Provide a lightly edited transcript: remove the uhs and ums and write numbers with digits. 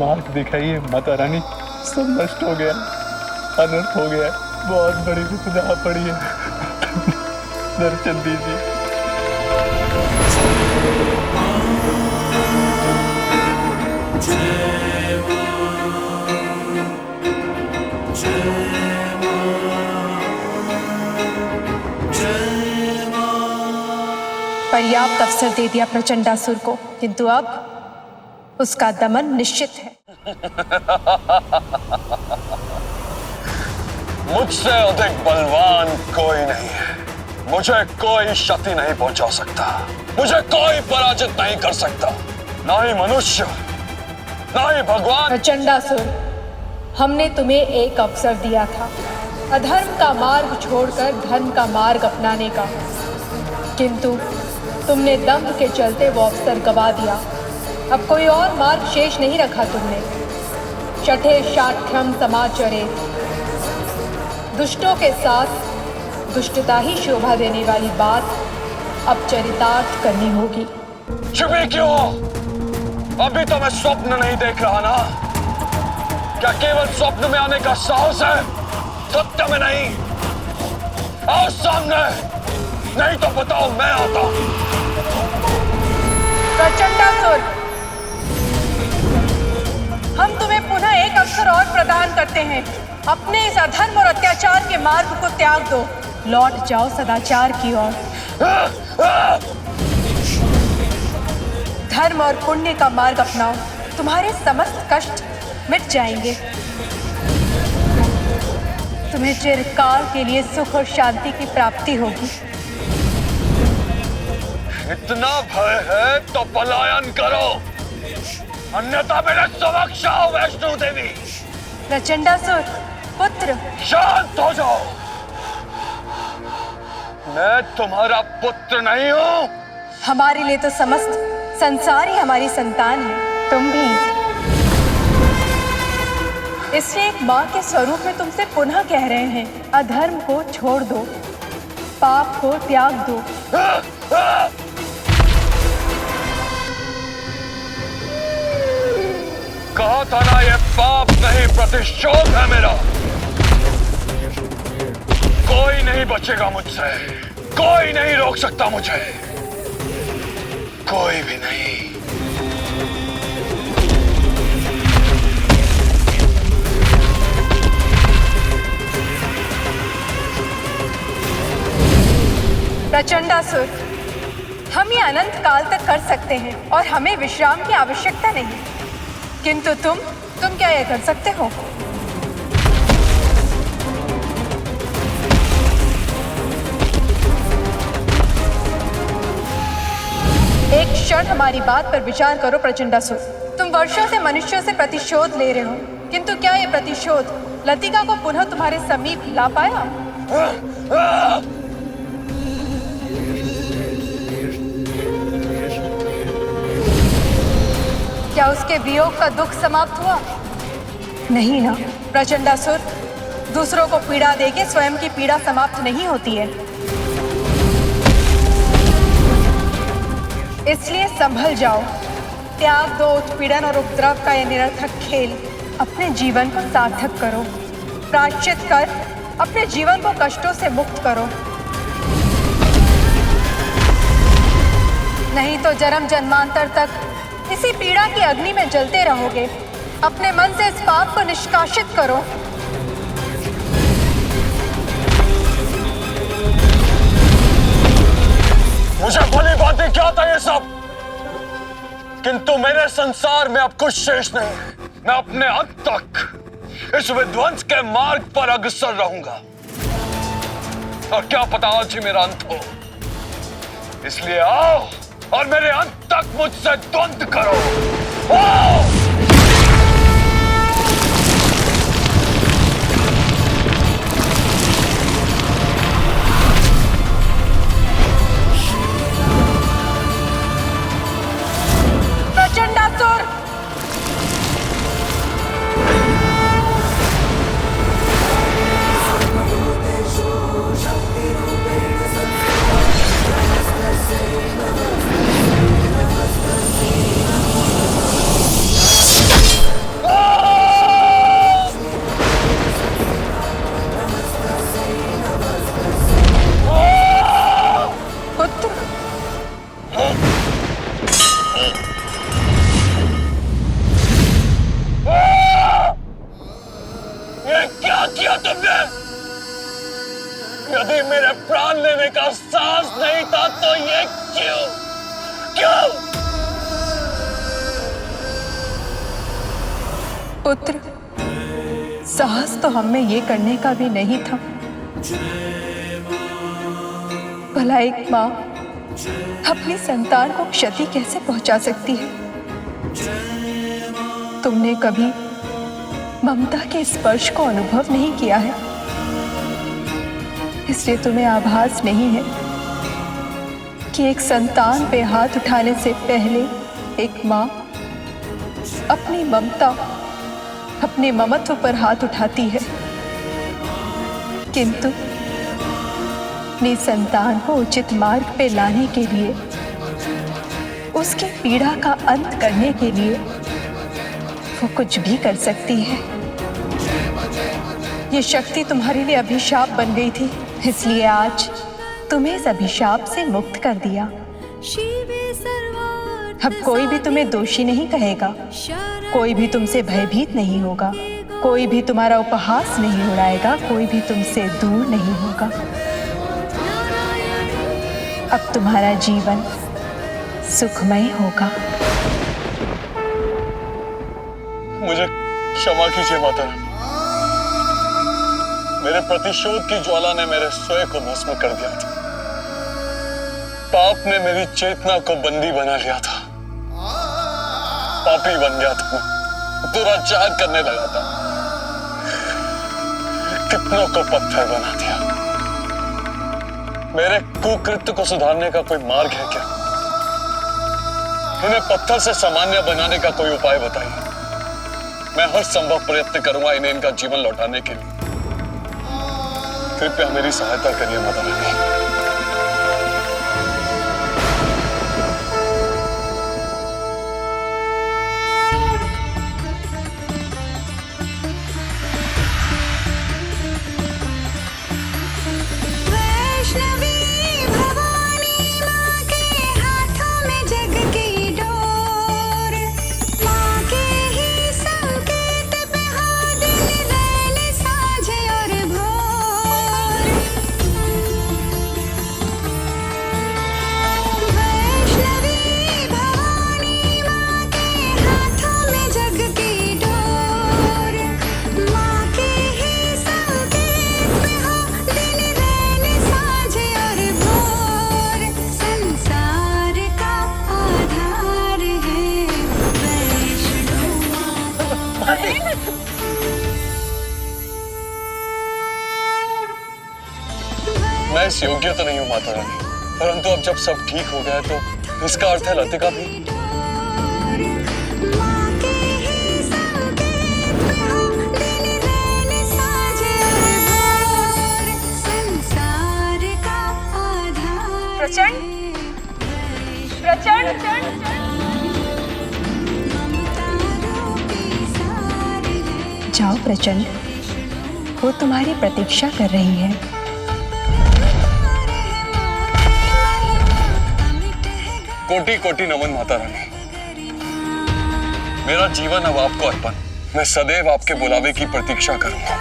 मार्ग दिखाइए माता रानी, सब नष्ट हो गया, अनर्थ हो गया, बहुत बड़ी विपदा पड़ी है, दर्शन दीजिए। पर्याप्त अवसर दे दिया प्रचंडासुर को, किंतु अब उसका दमन निश्चित है। मुझसे अधिक बलवान कोई नहीं है, मुझे कोई क्षति नहीं पहुंचा सकता, मुझे कोई पराजित नहीं कर सकता, ना ही मनुष्य, ना ही भगवान। प्रचंडासुर, हमने तुम्हें एक अवसर दिया था अधर्म का मार्ग छोड़कर धर्म का मार्ग अपनाने का, किंतु तुमने दंभ के चलते वो अवसर गवा दिया। अब कोई और मार्ग शेष नहीं रखा तुमने। शठे शाठ्यम समाचरे, दुष्टों के साथ दुष्टता ही शोभा देने वाली बात अब चरितार्थ करनी होगी। चुपी क्यों हो? अभी तो मैं स्वप्न नहीं देख रहा ना? क्या केवल स्वप्न में आने का साहस है, सत्य में नहीं? आओ सामने, नहीं तो बताओ मैं आता। प्रचंडासुर, हम तुम्हें पुनः एक अवसर और प्रदान करते हैं। अपने इस अधर्म और अत्याचार के मार्ग को त्याग दो, लौट जाओ सदाचार की ओर। धर्म और पुण्य का मार्ग अपनाओ, तुम्हारे समस्त कष्ट मिट जाएंगे। तुम्हें चिरकाल के लिए सुख और शांति की प्राप्ति होगी। इतना भय है तो पलायन करो, अन्यथा मेरे समक्ष आओ वैष्णो देवी। प्रचंडासुर पुत्र, शांत हो जाओ, मैं तुम्हारा पुत्र नहीं हूं। हमारे लिए तो समस्त संसार ही हमारी संतान है, तुम भी। इसलिए एक माँ के स्वरूप में तुमसे पुनः कह रहे हैं, अधर्म को छोड़ दो, पाप को त्याग दो। कहा था ना, ये पाप नहीं प्रतिशोध है मेरा। कोई नहीं बचेगा मुझसे, कोई नहीं रोक सकता मुझे, कोई भी नहीं। प्रचंडासुर, हम ये अनंत काल तक कर सकते हैं और हमें विश्राम की आवश्यकता नहीं, किंतु तुम क्या ये कर सकते हो? एक क्षण हमारी बात पर विचार करो प्रचंडासुर। तुम वर्षों से मनुष्यों से प्रतिशोध ले रहे हो, किंतु क्या ये प्रतिशोध लतिका को पुनः तुम्हारे समीप ला पाया? क्या उसके वियोग का दुख समाप्त हुआ? नहीं ना। प्रचंडासुर, दूसरों को पीड़ा देके स्वयं की पीड़ा समाप्त नहीं होती है, इसलिए संभल जाओ, त्याग दो उत्पीड़न और उपद्रव का यह निरर्थक खेल, अपने जीवन को सार्थक करो, प्रायश्चित कर अपने जीवन को कष्टों से मुक्त करो, नहीं तो जन्म जन्मांतर तक इसी पीड़ा की अग्नि में जलते रहोगे। अपने मन से इस पाप को निष्कासित करो। मुझे भली बातें क्या था ये सब, किंतु मेरे संसार में अब कुछ शेष नहीं है। मैं अपने अंत तक इस विध्वंस के मार्ग पर अग्रसर रहूंगा, और क्या पता आज ही मेरा अंत हो। इसलिए आओ और मेरे अंत तक मुझसे द्वंद्व करो। आओ! प्रचंडासुर, यदि मेरे प्राण लेने का साहस नहीं था तो ये क्यों क्यों? पुत्र, साहस तो हम में ये करने का भी नहीं था। भला एक माँ अपनी संतान को क्षति कैसे पहुंचा सकती है? तुमने कभी ममता के स्पर्श को अनुभव नहीं किया है, इसलिए तुम्हें आभास नहीं है कि एक संतान पे हाथ उठाने से पहले एक माँ अपनी ममता, अपने ममत्व पर हाथ उठाती है, किंतु अपनी संतान को उचित मार्ग पे लाने के लिए, उसकी पीड़ा का अंत करने के लिए वो कुछ भी कर सकती है। ये शक्ति तुम्हारे लिए अभिशाप बन गई थी, इसलिए आज तुम्हें इस अभिशाप से मुक्त कर दिया। अब कोई भी तुम्हें दोषी नहीं कहेगा, कोई भी तुमसे भयभीत नहीं होगा, कोई भी तुम्हारा उपहास नहीं उड़ाएगा, कोई भी तुमसे दूर नहीं होगा। अब तुम्हारा जीवन सुखमय होगा। मुझे क्षमा कीजिए माता रानी। मेरे प्रतिशोध की ज्वाला ने मेरे स्वयं को भस्म कर दिया था। पाप ने मेरी चेतना को बंदी बना लिया था। पापी बन गया था मैं, दुराचार करने लगा था, कितनों को पत्थर बना दिया। मेरे कुकृत्य को सुधारने का कोई मार्ग है क्या? इन्हें पत्थर से सामान्य बनाने का कोई उपाय बताइए। मैं हर संभव प्रयत्न करूंगा इन्हें इनका जीवन लौटाने के लिए। कृपया मेरी सहायता करिए माता रानी। मैं इस योग्य तो नहीं हूं माता रानी, परंतु अब जब सब ठीक हो गया तो इसका अर्थ है लतिका भी। प्रचंड, प्रचंड, जाओ प्रचंड, वो तुम्हारी प्रतीक्षा कर रही है। कोटि कोटि नमन माता रानी। मेरा जीवन अब आपको अर्पण। मैं सदैव आपके बुलावे की प्रतीक्षा करूंगा।